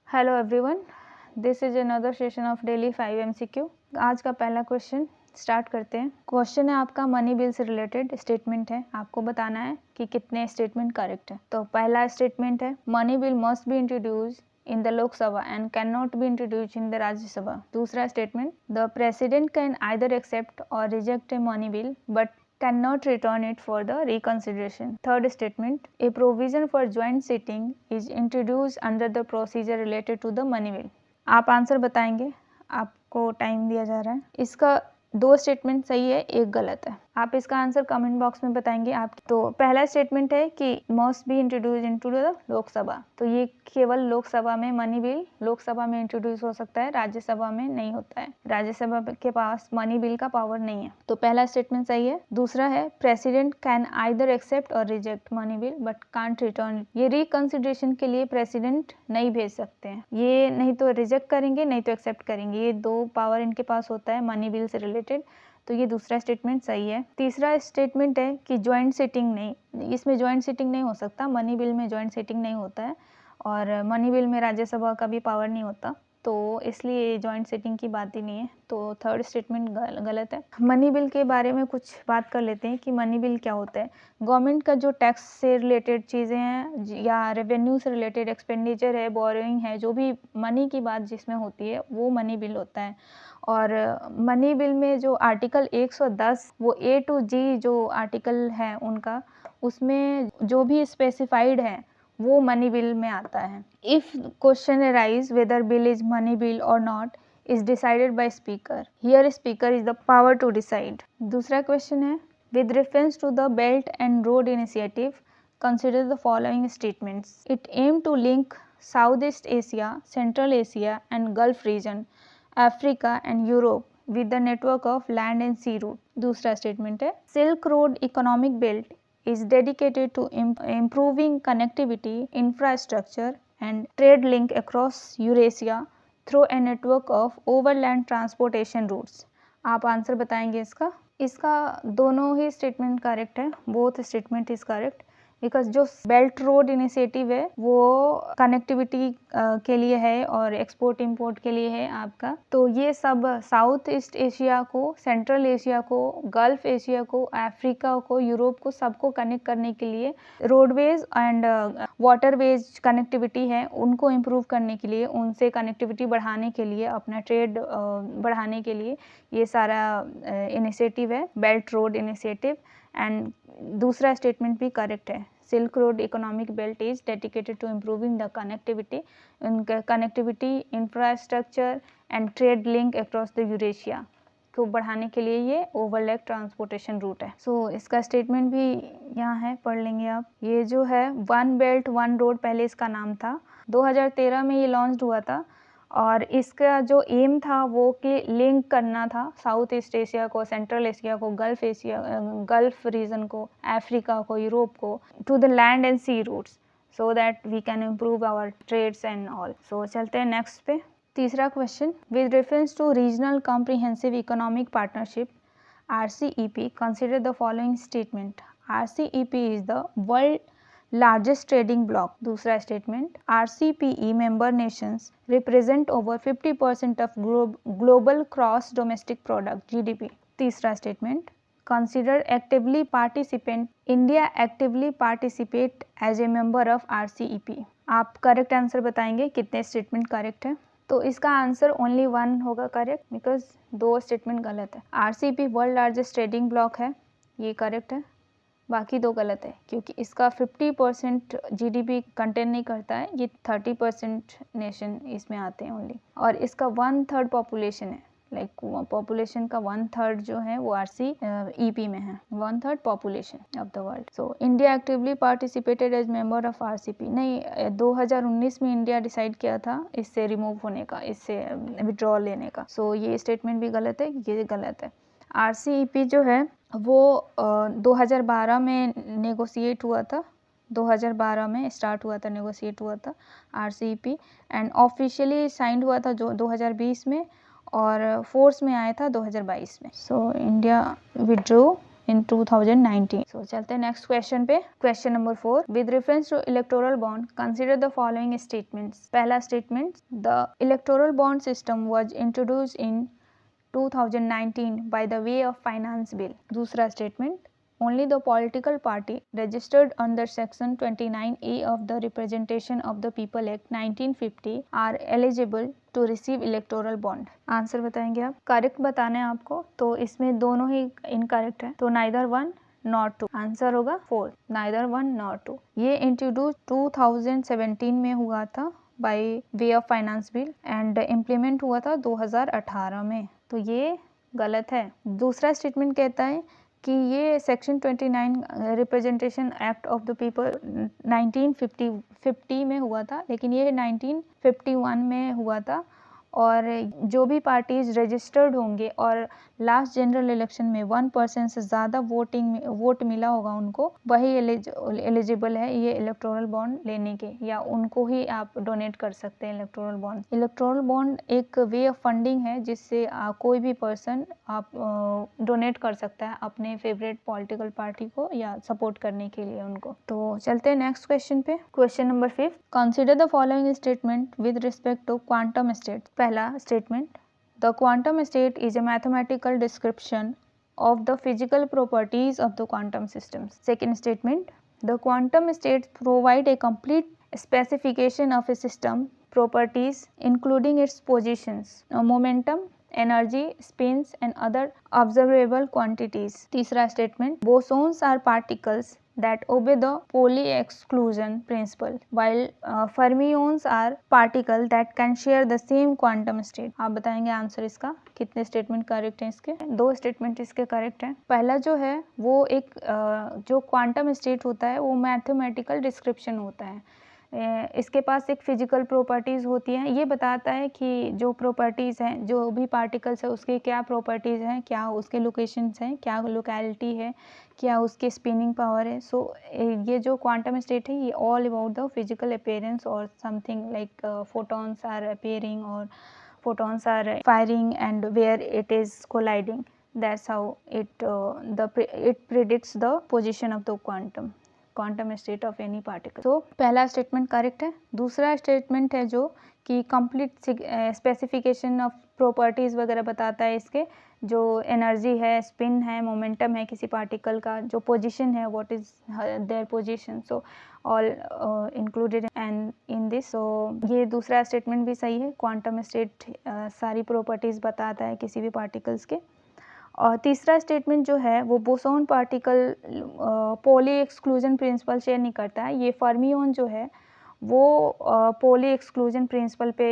Hello everyone, this is another session of daily 5 MCQ। आज का पहला क्वेश्चन स्टार्ट करते हैं। क्वेश्चन है आपका मनी बिल से रिलेटेड स्टेटमेंट है। आपको बताना है कि कितने स्टेटमेंट करेक्ट है। तो पहला स्टेटमेंट है money bill must be introduce in the Lok Sabha and cannot be introduced in the Rajya Sabha. दूसरा statement, the president can either accept or reject a money bill but cannot return it for the reconsideration. Third statement, a provision for joint sitting is introduced under the procedure related to the money bill. आप answer बताएंगे, आपको time दिया जा रहा है। इसका दो statement सही है, एक गलत है। आप इसका आंसर कमेंट बॉक्स में बताएंगे आप। तो पहला स्टेटमेंट है कि must be introduce into the Lok Sabha, तो ये केवल लोकसभा में मनी बिल लोकसभा में इंट्रोड्यूस हो सकता है, राज्यसभा में नहीं होता है। राज्यसभा के पास मनी बिल का पावर नहीं है। तो पहला स्टेटमेंट सही है। दूसरा है प्रेसिडेंट कैन आइदर एक्सेप्ट और reject money bill but can't return. ये रिकंसिडरेशन के लिए प्रेसिडेंट नहीं भेज सकते हैं, ये नहीं तो रिजेक्ट करेंगे नहीं तो एक्सेप्ट करेंगे, ये दो पावर इनके पास होता है मनी बिल से रिलेटेड। तो ये दूसरा स्टेटमेंट सही है। तीसरा स्टेटमेंट है कि जॉइंट सिटिंग नहीं, इसमें जॉइंट सिटिंग नहीं हो सकता, मनी बिल में जॉइंट सिटिंग नहीं होता है और मनी बिल में राज्यसभा का भी पावर नहीं होता, तो इसलिए जॉइंट सिटिंग की बात ही नहीं है। तो थर्ड स्टेटमेंट गलत है। मनी बिल के बारे में कुछ बात कर लेते हैं कि मनी बिल क्या होता है। गवर्नमेंट का जो टैक्स से रिलेटेड चीज़ें हैं या रेवेन्यू से रिलेटेड एक्सपेंडिचर है, बोरोइंग है, जो भी मनी की बात जिसमें होती है वो मनी बिल होता है। और मनी बिल में जो आर्टिकल 110 वो A to G जो आर्टिकल है उनका, उसमें जो भी स्पेसिफाइड है वो मनी बिल में आता है। If question arise whether bill is money bill और not is decided by speaker, here speaker is the power to decide. दूसरा क्वेश्चन है with reference to the belt and road initiative consider the following statements. It aimed to link Southeast Asia, Central Asia and Gulf region, Africa and Europe with the network of land and sea route. दूसरा statement है Silk Road Economic Belt is dedicated to improving connectivity, infrastructure and trade link across Eurasia through a network of overland transportation routes. आप answer बताएंगे इसका। इसका दोनों ही statement correct है, both statement is correct because जो belt road initiative है वो connectivity के लिए है और एक्सपोर्ट इंपोर्ट के लिए है आपका। तो ये सब साउथ ईस्ट एशिया को, सेंट्रल एशिया को, गल्फ एशिया को, अफ्रीका को, यूरोप को, सबको कनेक्ट करने के लिए रोडवेज एंड वाटरवेज कनेक्टिविटी है उनको इम्प्रूव करने के लिए, उनसे कनेक्टिविटी बढ़ाने के लिए, अपना ट्रेड बढ़ाने के लिए ये सारा इनिशिएटिव है, बेल्ट रोड इनिशिएटिव। एंड दूसरा स्टेटमेंट भी करेक्ट है। Silk road economic belt is dedicated to improving the connectivity infrastructure and trade link across the Eurasia को बढ़ाने के लिए ये ओवरलैप ट्रांसपोर्टेशन रूट है। सो इसका स्टेटमेंट भी यहाँ है, पढ़ लेंगे आप। ये जो है वन बेल्ट वन रोड पहले इसका नाम था, 2013 में ये लॉन्च हुआ था और इसका जो एम था वो कि लिंक करना था साउथ ईस्ट एशिया को, सेंट्रल एशिया को, गल्फ रीजन को, अफ्रीका को, यूरोप को, to the land and sea routes so that we can improve our trades and all. So चलते हैं नेक्स्ट पे। तीसरा question with reference to regional comprehensive economic partnership RCEP consider the following statement. RCEP is the world largest trading bloc. दूसरा statement RCPE member nations represent over 50% of global gross domestic product GDP. तीसरा statement consider actively participant. India actively participate as a member of RCEP. आप correct answer बताएंगे कितने statement correct है। तो इसका answer only one होगा correct because दो statement गलत है। RCEP world largest trading block है, ये करेक्ट है, बाकी दो गलत है क्योंकि इसका 50% GDP कंटेन नहीं करता है, ये 30% नेशन इसमें आते हैं ओनली। और इसका 1/3 पॉपुलेशन है, लाइक पॉपुलेशन का 1/3 जो है वो RCEP में है, 1/3 population of the world. So India actively participated as member of RCEP नहीं, 2019 में इंडिया डिसाइड किया था इससे रिमूव होने का, इससे विड्रॉल लेने का। सो ये स्टेटमेंट भी गलत है, ये गलत है। RCEP जो है वो 2012 में नेगोशिएट हुआ था, 2012 में स्टार्ट हुआ था, नेगोशिएट हुआ था RCEP एंड ऑफिशियली साइंड हुआ था जो 2020 में और फोर्स में आया था 2022 में। So India withdraw in 2019. So चलते हैं नेक्स्ट क्वेश्चन पे. Question number 4. With reference to electoral bond, consider the following statements. पहला statement, the electoral bond system was introduced in 2019 by the way of finance bill. दूसरा statement, only the political party registered under section 29A of the Representation of the People Act 1950 are eligible to receive electoral bond. Answer बताएंगे आप. Correct बताना है आपको, तो इसमें दोनों ही incorrect है, तो neither one not two. Answer होगा 4, नाइदर वन नॉट टू. ये इंट्रोड्यूस 2017 में हुआ था by way of finance bill and implement हुआ था 2018 में, तो ये गलत है. दूसरा स्टेटमेंट कहता है कि ये section 29 representation act of the people 1950 में हुआ था, लेकिन ये 1951 में हुआ था. और जो भी पार्टीज रजिस्टर्ड होंगे और लास्ट जनरल इलेक्शन में 1% से ज़्यादा वोट मिला होगा उनको, वही एलिजिबल है ये इलेक्टोरल बॉन्ड लेने के, या उनको ही आप डोनेट कर सकते हैं इलेक्टोरल बॉन्ड. इलेक्टोरल बॉन्ड एक वे ऑफ फंडिंग है जिससे कोई भी पर्सन आप डोनेट कर सकता है अपने फेवरेट पॉलिटिकल पार्टी को या सपोर्ट करने के लिए उनको. तो चलते हैं नेक्स्ट क्वेश्चन पे. Question number 5. Consider the following statement with respect to quantum state. पहला statement, the quantum state is a mathematical description of the physical properties of the quantum systems. Second statement, the quantum states provide a complete specification of a system properties including its positions, momentum, energy, spins and other observable quantities. तीसरा statement, bosons are particles that obey the Pauli exclusion principle, while fermions are particles that can share the same quantum state. आप बताएंगे answer इसका, कितने statement correct हैं इसके. 2 statement इसके correct हैं. पहला जो है वो एक जो क्वांटम स्टेट होता है वो मैथमेटिकल डिस्क्रिप्शन होता है. इसके पास एक फिजिकल प्रॉपर्टीज़ होती हैं. ये बताता है कि जो प्रॉपर्टीज़ हैं, जो भी पार्टिकल्स है उसके क्या प्रॉपर्टीज़ हैं, क्या उसके लोकेशंस हैं, क्या लोकेलिटी है, क्या उसके स्पिनिंग पावर है. सो ये जो क्वांटम स्टेट है ये all about the physical appearance और something like photons are appearing और photons are firing and where it is colliding. That's how it predicts the position of the quantum state of any particle. तो पहला statement correct है. दूसरा statement है जो कि complete specification of properties वगैरह बताता है इसके, जो एनर्जी है, स्पिन है, मोमेंटम है किसी पार्टिकल का, जो पोजीशन है, what is their position. So all included and in this. So ये दूसरा स्टेटमेंट भी सही है. क्वांटम स्टेट सारी प्रॉपर्टीज़ बताता है किसी भी पार्टिकल्स के. और तीसरा स्टेटमेंट जो है वो boson particle poly exclusion principle share नहीं करता है. ये फर्मियोन जो है वो पॉली एक्सक्लूजन प्रिंसिपल पे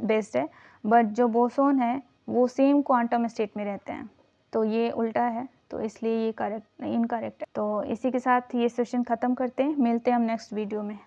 बेस्ड है, बट जो बोसोन है वो सेम क्वांटम स्टेट में रहते हैं. तो ये उल्टा है, तो इसलिए ये करेक्ट इनकरेक्ट है. तो इसी के साथ ये सेशन ख़त्म करते हैं. मिलते हैं हम नेक्स्ट वीडियो में.